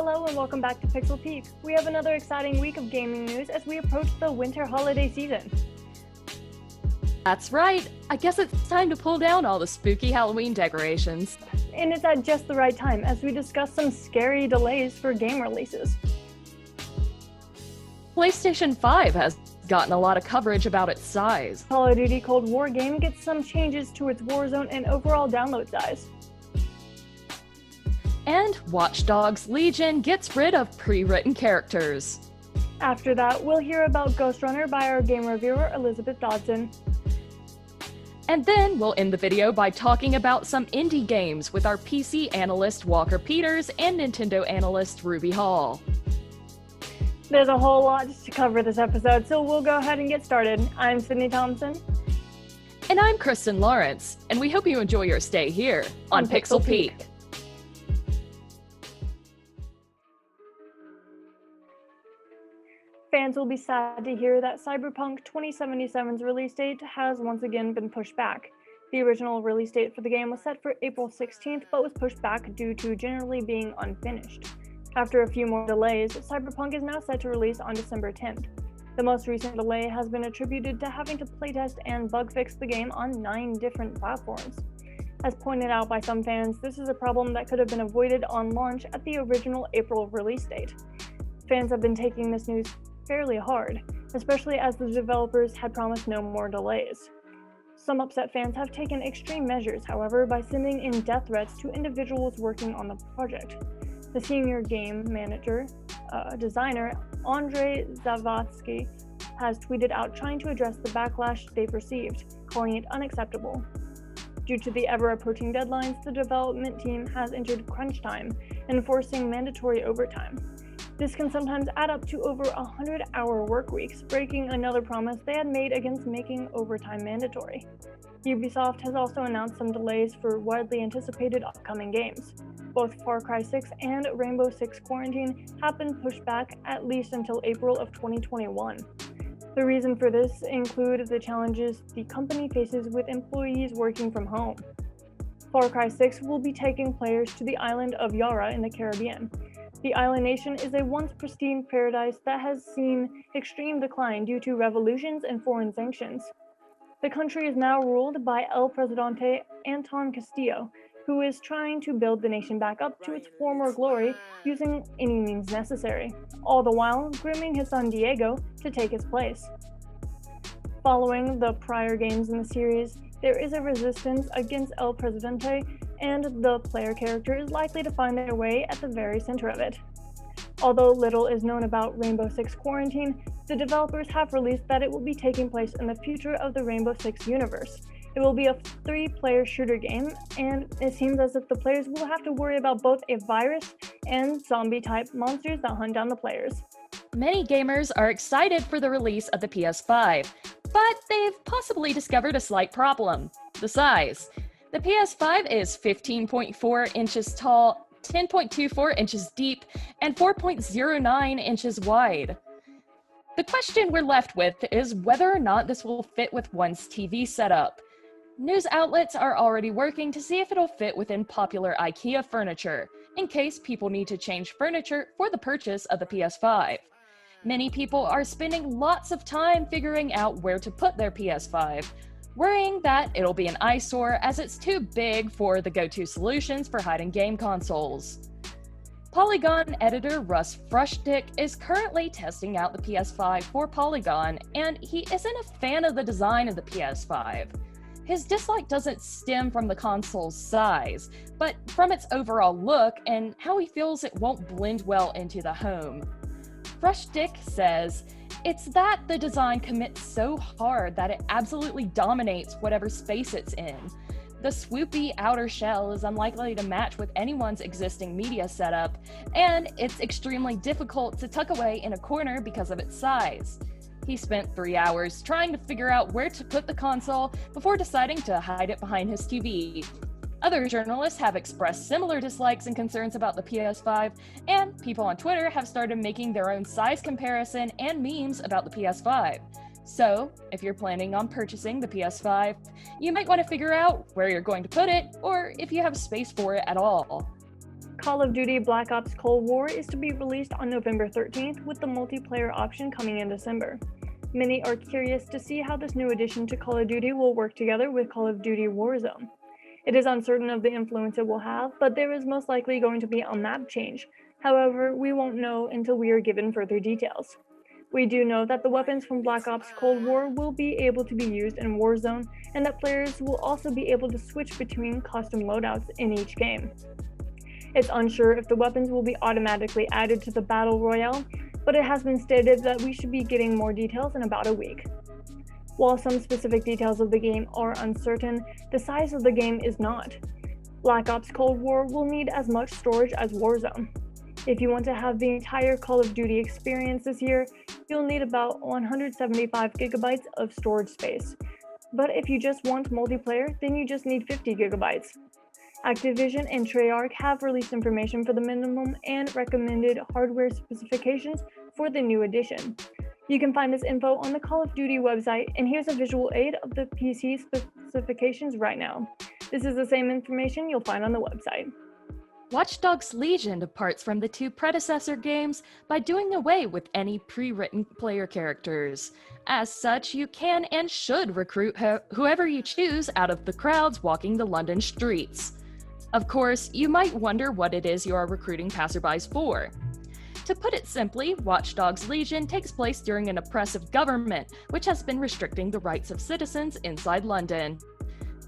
Hello and welcome back to Pixel Peak. We have another exciting week of gaming news as we approach the winter holiday season. That's right. I guess it's time to pull down all the spooky Halloween decorations. And it's at just the right time as we discuss some scary delays for game releases. PlayStation 5 has gotten a lot of coverage about its size. Call of Duty Cold War game gets some changes to its Warzone and overall download size. And Watch Dogs Legion gets rid of pre-written characters. After that, we'll hear about Ghostrunner by our game reviewer Elizabeth Dodson. And then we'll end the video by talking about some indie games with our PC analyst Walker Peters and Nintendo analyst Ruby Hall. There's a whole lot to cover this episode, so we'll go ahead and get started. I'm Sydney Thompson. And I'm Kristen Lawrence, and we hope you enjoy your stay here on Pixel Peak. Fans will be sad to hear that Cyberpunk 2077's release date has once again been pushed back. The original release date for the game was set for April 16th, but was pushed back due to generally being unfinished. After a few more delays, Cyberpunk is now set to release on December 10th. The most recent delay has been attributed to having to playtest and bug fix the game on 9 different platforms. As pointed out by some fans, this is a problem that could have been avoided on launch at the original April release date. Fans have been taking this news fairly hard, especially as the developers had promised no more delays. Some upset fans have taken extreme measures, however, by sending in death threats to individuals working on the project. The senior game designer, Andrei Zavatsky, has tweeted out trying to address the backlash they've received, calling it unacceptable. Due to the ever-approaching deadlines, the development team has entered crunch time, enforcing mandatory overtime. This can sometimes add up to over 100-hour work weeks, breaking another promise they had made against making overtime mandatory. Ubisoft has also announced some delays for widely anticipated upcoming games. Both Far Cry 6 and Rainbow Six Quarantine have been pushed back at least until April of 2021. The reason for this include the challenges the company faces with employees working from home. Far Cry 6 will be taking players to the island of Yara in the Caribbean. The island nation is a once pristine paradise that has seen extreme decline due to revolutions and foreign sanctions. The country is now ruled by El Presidente Anton Castillo, who is trying to build the nation back up to its former glory using any means necessary, all the while grooming his son Diego to take his place. Following the prior games in the series, there is a resistance against El Presidente, and the player character is likely to find their way at the very center of it. Although little is known about Rainbow Six Quarantine, the developers have released that it will be taking place in the future of the Rainbow Six universe. It will be a 3-player shooter game, and it seems as if the players will have to worry about both a virus and zombie-type monsters that hunt down the players. Many gamers are excited for the release of the PS5, but they've possibly discovered a slight problem: the size. The PS5 is 15.4 inches tall, 10.24 inches deep, and 4.09 inches wide. The question we're left with is whether or not this will fit with one's TV setup. News outlets are already working to see if it'll fit within popular IKEA furniture, in case people need to change furniture for the purchase of the PS5. Many people are spending lots of time figuring out where to put their PS5, worrying that it'll be an eyesore as it's too big for the go-to solutions for hiding game consoles. Polygon editor Russ Frushtick is currently testing out the PS5 for Polygon, and he isn't a fan of the design of the PS5. His dislike doesn't stem from the console's size, but from its overall look and how he feels it won't blend well into the home. Frushtick says, "It's that the design commits so hard that it absolutely dominates whatever space it's in. The swoopy outer shell is unlikely to match with anyone's existing media setup, and it's extremely difficult to tuck away in a corner because of its size." He spent 3 hours trying to figure out where to put the console before deciding to hide it behind his TV. Other journalists have expressed similar dislikes and concerns about the PS5, and people on Twitter have started making their own size comparison and memes about the PS5. So, if you're planning on purchasing the PS5, you might want to figure out where you're going to put it, or if you have space for it at all. Call of Duty Black Ops Cold War is to be released on November 13th, with the multiplayer option coming in December. Many are curious to see how this new addition to Call of Duty will work together with Call of Duty Warzone. It is uncertain of the influence it will have, but there is most likely going to be a map change. However, we won't know until we are given further details. We do know that the weapons from Black Ops Cold War will be able to be used in Warzone, and that players will also be able to switch between custom loadouts in each game. It's unsure if the weapons will be automatically added to the Battle Royale, but it has been stated that we should be getting more details in about a week. While some specific details of the game are uncertain, the size of the game is not. Black Ops Cold War will need as much storage as Warzone. If you want to have the entire Call of Duty experience this year, you'll need about 175 gigabytes of storage space. But if you just want multiplayer, then you just need 50 gigabytes. Activision and Treyarch have released information for the minimum and recommended hardware specifications for the new edition. You can find this info on the Call of Duty website, and here's a visual aid of the PC specifications right now. This is the same information you'll find on the website. Watch Dogs Legion departs from the two predecessor games by doing away with any pre-written player characters. As such, you can and should recruit whoever you choose out of the crowds walking the London streets. Of course, you might wonder what it is you are recruiting passerbys for. To put it simply, Watch Dogs Legion takes place during an oppressive government, which has been restricting the rights of citizens inside London.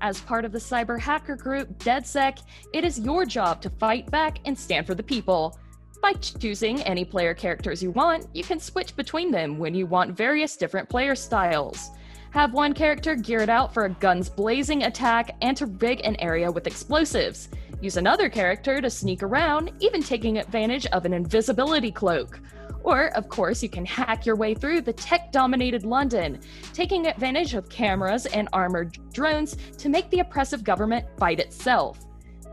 As part of the cyber hacker group DedSec, it is your job to fight back and stand for the people. By choosing any player characters you want, you can switch between them when you want various different player styles. Have one character geared out for a guns blazing attack and to rig an area with explosives. Use another character to sneak around, even taking advantage of an invisibility cloak. Or, of course, you can hack your way through the tech-dominated London, taking advantage of cameras and armored drones to make the oppressive government fight itself.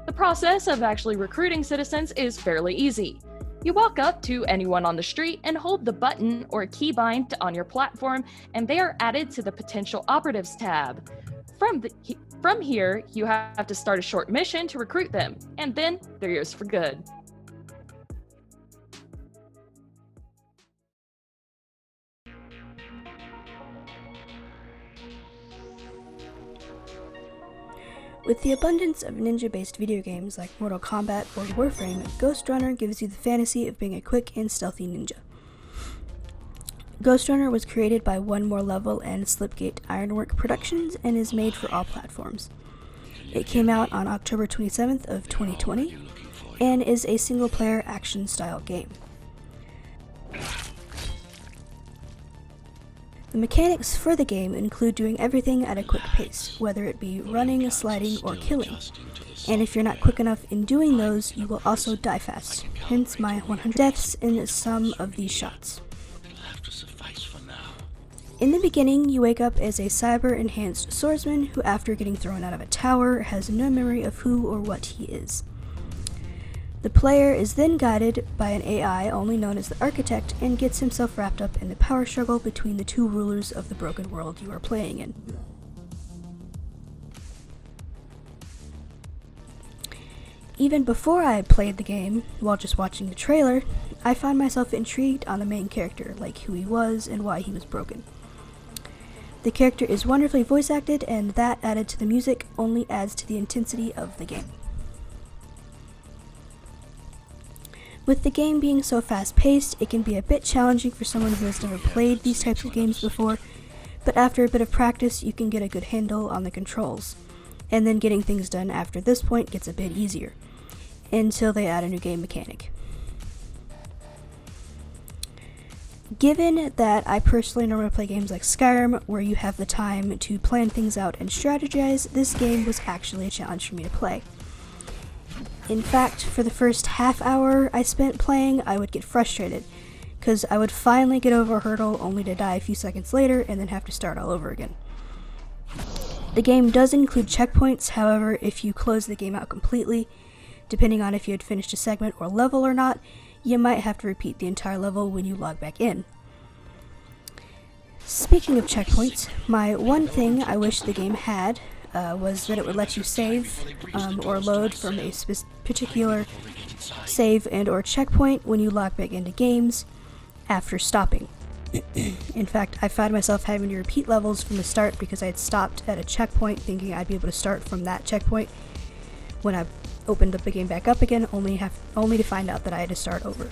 The process of actually recruiting citizens is fairly easy. You walk up to anyone on the street and hold the button or keybind on your platform, and they are added to the Potential Operatives tab. From here, you have to start a short mission to recruit them, and then they're yours for good. With the abundance of ninja-based video games like Mortal Kombat or Warframe, Ghostrunner gives you the fantasy of being a quick and stealthy ninja. Ghostrunner was created by One More Level and Slipgate Ironwork Productions and is made for all platforms. It came out on October 27th of 2020 and is a single-player action-style game. The mechanics for the game include doing everything at a quick pace, whether it be running, sliding, or killing. And if you're not quick enough in doing those, you will also die fast, hence my 100 deaths in some of these shots. In the beginning, you wake up as a cyber-enhanced swordsman who, after getting thrown out of a tower, has no memory of who or what he is. The player is then guided by an AI only known as the Architect and gets himself wrapped up in the power struggle between the two rulers of the broken world you are playing in. Even before I had played the game, while just watching the trailer, I found myself intrigued on the main character, like who he was and why he was broken. The character is wonderfully voice acted, and that added to the music only adds to the intensity of the game. With the game being so fast-paced, it can be a bit challenging for someone who has never played these types of games before, but after a bit of practice you can get a good handle on the controls, and then getting things done after this point gets a bit easier, until they add a new game mechanic. Given that I personally normally play games like Skyrim, where you have the time to plan things out and strategize, this game was actually a challenge for me to play. In fact, for the first half hour I spent playing, I would get frustrated, because I would finally get over a hurdle only to die a few seconds later and then have to start all over again. The game does include checkpoints, however, if you close the game out completely, depending on if you had finished a segment or level or not, you might have to repeat the entire level when you log back in. Speaking of checkpoints, my one thing I wish the game had, was that it would let you save or load from a particular save and or checkpoint when you log back into games after stopping. In fact, I found myself having to repeat levels from the start because I had stopped at a checkpoint thinking I'd be able to start from that checkpoint. When I opened up the game back up again, only to find out that I had to start over.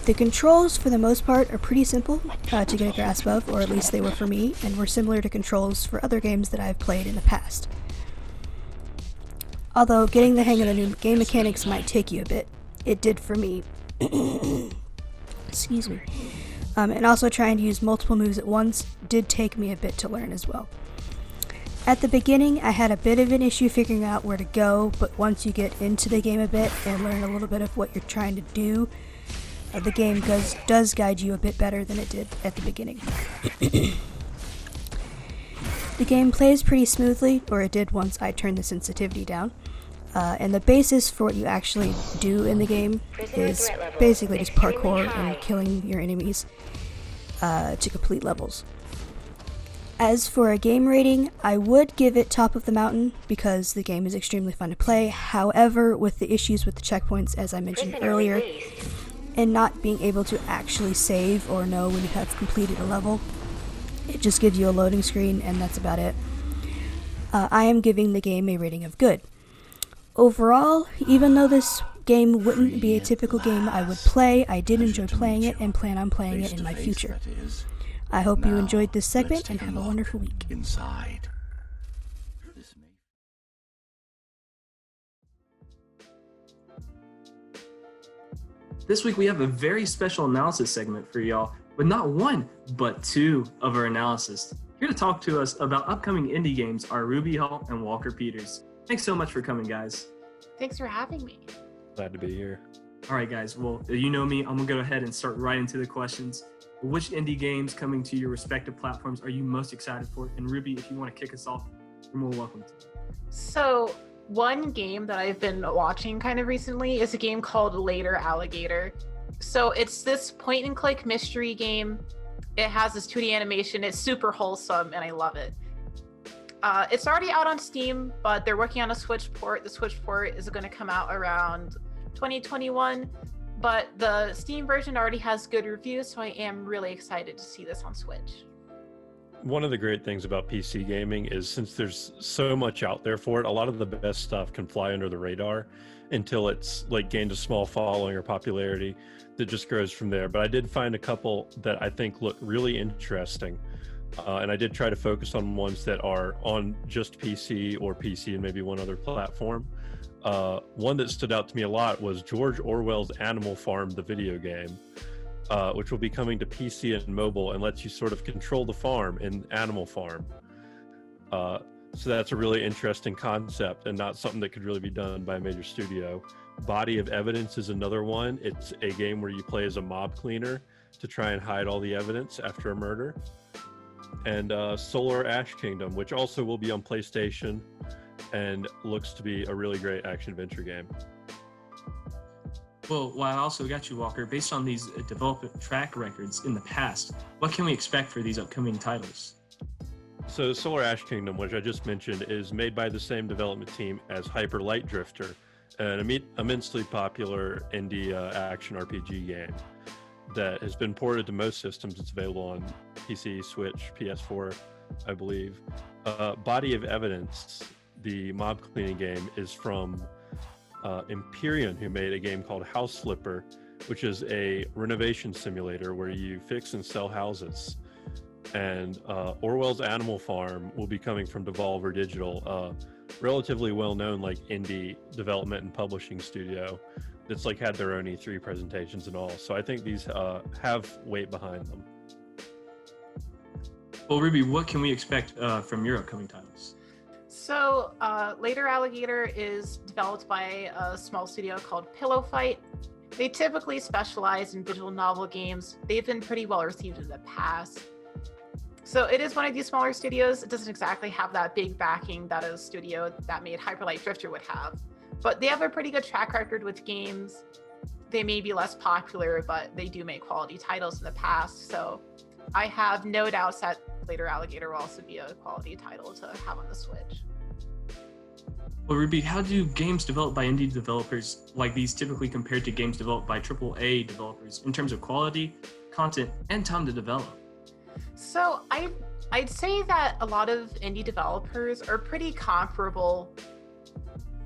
The controls, for the most part, are pretty simple to get a grasp of, or at least they were for me, and were similar to controls for other games that I've played in the past. Although getting the hang of the new game mechanics might take you a bit. It did for me. Excuse me. And also trying to use multiple moves at once did take me a bit to learn as well. At the beginning, I had a bit of an issue figuring out where to go, but once you get into the game a bit and learn a little bit of what you're trying to do, the game does guide you a bit better than it did at the beginning. The game plays pretty smoothly, or it did once I turned the sensitivity down. And the basis for what you actually do in the game is basically just parkour and killing your enemies to complete levels. As for a game rating, I would give it top of the mountain because the game is extremely fun to play. However, with the issues with the checkpoints, as I mentioned earlier, and not being able to actually save or know when you have completed a level, it just gives you a loading screen and that's about it. I am giving the game a rating of good. Overall, even though this game wouldn't be a typical game I would play, I did enjoy playing it and plan on playing it in my future. I hope you enjoyed this segment and have a wonderful week. Inside. This week we have a very special analysis segment for y'all, with not one, but two of our analysts. Here to talk to us about upcoming indie games are Ruby Hall and Walker Peters. Thanks so much for coming, guys. Thanks for having me. Glad to be here. All right, guys. Well, you know me. I'm going to go ahead and start right into the questions. Which indie games coming to your respective platforms are you most excited for? And Ruby, if you want to kick us off, you're more welcome to. So one game that I've been watching kind of recently is a game called Later Alligator. So it's this point and click mystery game. It has this 2D animation. It's super wholesome and I love it. It's already out on Steam, but they're working on a Switch port. The Switch port is going to come out around 2021, but the Steam version already has good reviews, so I am really excited to see this on Switch. One of the great things about PC gaming is since there's so much out there for it, a lot of the best stuff can fly under the radar until it's like gained a small following or popularity that just grows from there. But I did find a couple that I think look really interesting. And I did try to focus on ones that are on just PC or PC and maybe one other platform. One that stood out to me a lot was George Orwell's Animal Farm, the video game, which will be coming to PC and mobile and lets you sort of control the farm in Animal Farm. So that's a really interesting concept and not something that could really be done by a major studio. Body of Evidence is another one. It's a game where you play as a mob cleaner to try and hide all the evidence after a murder. And Solar Ash Kingdom, which also will be on PlayStation and looks to be a really great action-adventure game. Well, I also got you, Walker, based on these development track records in the past, what can we expect for these upcoming titles? So Solar Ash Kingdom, which I just mentioned, is made by the same development team as Hyper Light Drifter, an immensely popular indie action RPG game that has been ported to most systems. It's available on PC, Switch, PS4, I believe. Body of Evidence, the mob cleaning game, is from Empyrean, who made a game called House Flipper, which is a renovation simulator where you fix and sell houses. And Orwell's Animal Farm will be coming from Devolver Digital, relatively well-known like indie development and publishing studio that's like had their own E3 presentations and all. So I think these have weight behind them. Well, Ruby, what can we expect from your upcoming titles? So Later Alligator is developed by a small studio called Pillow Fight. They typically specialize in visual novel games. They've been pretty well received in the past. So it is one of these smaller studios. It doesn't exactly have that big backing that a studio that made Hyper Light Drifter would have. But they have a pretty good track record with games. They may be less popular, but they do make quality titles in the past. So I have no doubts that Later Alligator will also be a quality title to have on the Switch. Well, Ruby, how do games developed by indie developers like these typically compare to games developed by AAA developers in terms of quality, content, and time to develop? So I'd say that a lot of indie developers are pretty comparable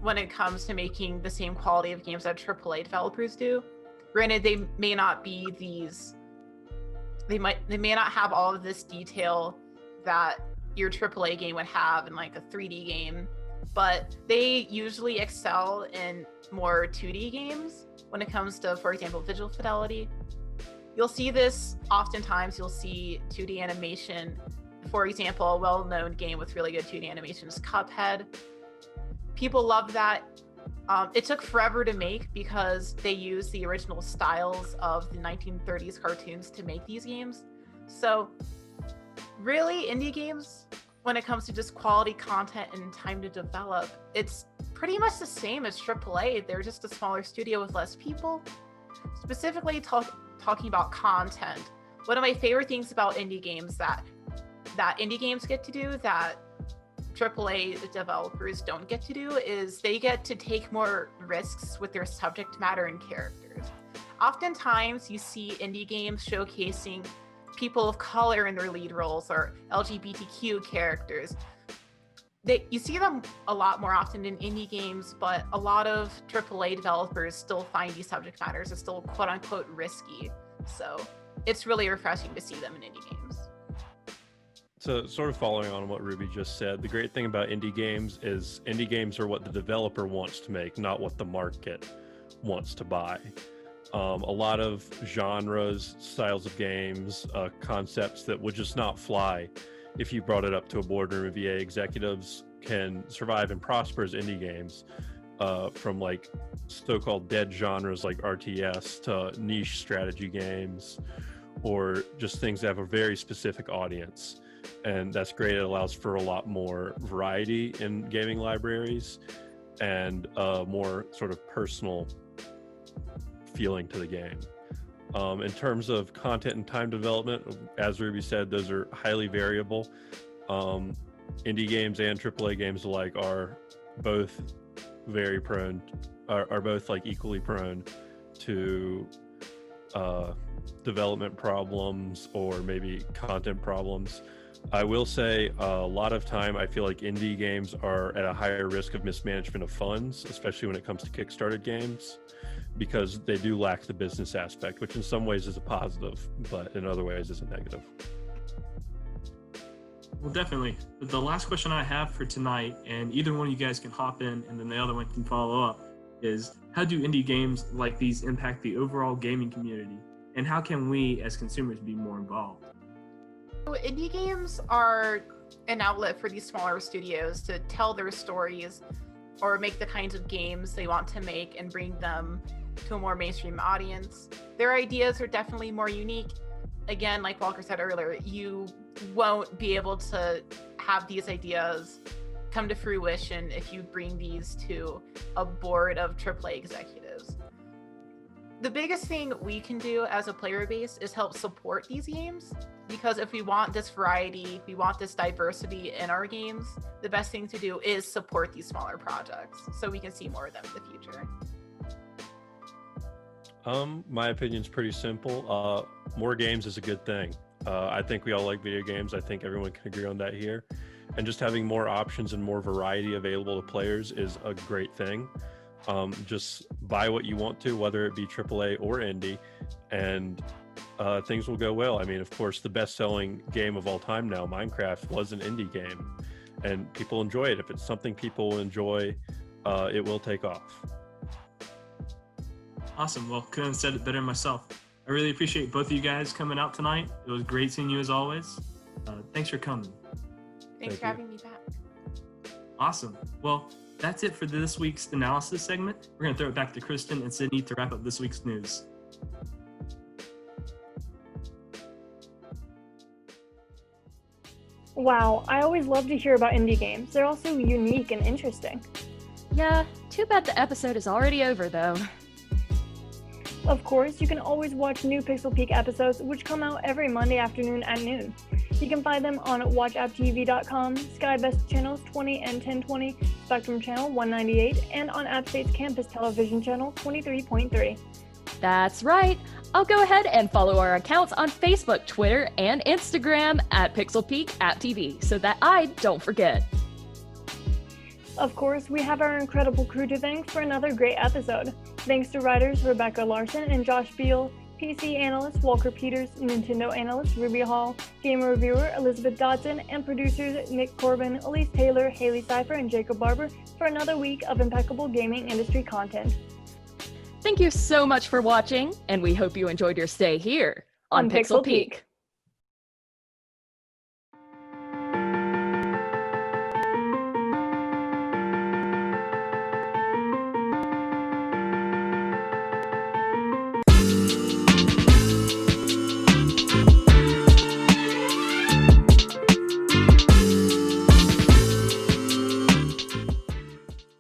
when it comes to making the same quality of games that AAA developers do. Granted, they may not be these. They may not have all of this detail that your AAA game would have in like a 3D game, but they usually excel in more 2D games when it comes to, for example, visual fidelity. You'll see this oftentimes. You'll see 2D animation. For example, a well-known game with really good 2D animation is Cuphead. People love that. It took forever to make because they used the original styles of the 1930s cartoons to make these games. So really, indie games, when it comes to just quality content and time to develop, it's pretty much the same as AAA. They're just a smaller studio with less people. Specifically talking about content, one of my favorite things about indie games that indie games get to do that AAA developers don't get to do is they get to take more risks with their subject matter and characters. Oftentimes, you see indie games showcasing people of color in their lead roles or LGBTQ characters. You see them a lot more often in indie games, but a lot of AAA developers still find these subject matters are still quote-unquote risky. So it's really refreshing to see them in indie games. So sort of following on what Ruby just said, the great thing about indie games is indie games are what the developer wants to make, not what the market wants to buy. A lot of genres, styles of games, concepts that would just not fly if you brought it up to a boardroom of EA executives can survive and prosper as indie games, from like so-called dead genres like RTS to niche strategy games, or just things that have a very specific audience. And that's great. It allows for a lot more variety in gaming libraries and a more sort of personal feeling to the game. In terms of content and time development, as Ruby said, those are highly variable. Indie games and AAA games alike are both very prone, are both like equally prone to development problems or maybe content problems. I will say a lot of time I feel like indie games are at a higher risk of mismanagement of funds, especially when it comes to Kickstarted games, because they do lack the business aspect, which in some ways is a positive, but in other ways is a negative. Well, definitely. The last question I have for tonight, and either one of you guys can hop in and then the other one can follow up, is how do indie games like these impact the overall gaming community? And how can we as consumers be more involved? So indie games are an outlet for these smaller studios to tell their stories or make the kinds of games they want to make and bring them to a more mainstream audience. Their ideas are definitely more unique. Again, like Walker said earlier, you won't be able to have these ideas come to fruition if you bring these to a board of AAA executives. The biggest thing we can do as a player base is help support these games, because if we want this variety, we want this diversity in our games, the best thing to do is support these smaller projects so we can see more of them in the future. My opinion's pretty simple. More games is a good thing. I think we all like video games. I think everyone can agree on that here. And just having more options and more variety available to players is a great thing. Just buy what you want to, whether it be AAA or indie, and things will go well. I mean, of course, the best-selling game of all time now, Minecraft, was an indie game, and people enjoy it. If it's something people enjoy, it will take off. Awesome. Well, couldn't have said it better myself. I really appreciate both of you guys coming out tonight. It was great seeing you as always. Thanks for coming. Thanks for having me back. Awesome. Well, that's it for this week's analysis segment. We're going to throw it back to Kristen and Sydney to wrap up this week's news. Wow, I always love to hear about indie games. They're also unique and interesting. Yeah, too bad the episode is already over though. Of course, you can always watch new Pixel Peak episodes, which come out every Monday afternoon at noon. You can find them on watchapptv.com, Sky Best Channels 20 and 1020, Spectrum Channel 198, and on App State's Campus Television Channel 23.3. That's right. I'll go ahead and follow our accounts on Facebook, Twitter, and Instagram at Pixel Peak App TV so that I don't forget. Of course, we have our incredible crew to thank for another great episode. Thanks to writers Rebecca Larson and Josh Beal, PC analyst Walker Peters, Nintendo analyst Ruby Hall, game reviewer Elizabeth Dodson, and producers Nick Corbin, Elise Taylor, Haley Cipher, and Jacob Barber for another week of impeccable gaming industry content. Thank you so much for watching, and we hope you enjoyed your stay here on Pixel Peak.